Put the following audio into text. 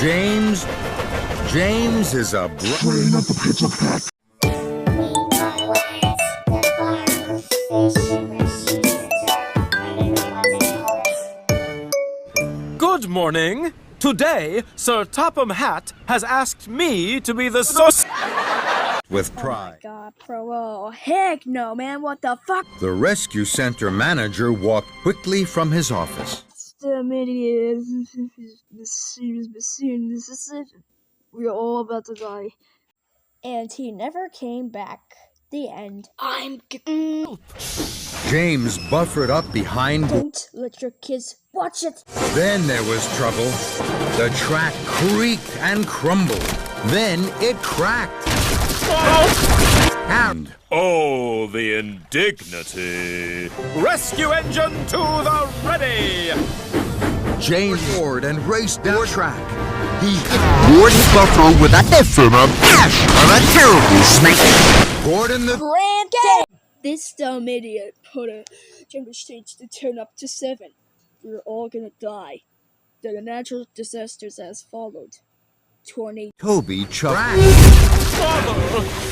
James is a brain of the pizza pack. Good morning. Today, Sir Topham Hatt has asked me to be the sauce. With pride. Oh my god, bro. Oh, heck no, man. What the fuck? The rescue center manager walked quickly from his office. We're all about to die. And he never came back. The end. James buffered up behind. Don't let your kids watch it. Then there was trouble. The track creaked and crumbled. Then it cracked. And Oh, the indignity. Rescue engine to the ready. James roared and raced down the track. He Gordon Buffalo with a F and a dash and a terrible snake. Gordon the Grand game. This dumb idiot put a jump stage to turn up to 7. We're all gonna die. The natural disasters as followed. Tornado. Toby chucked. Father,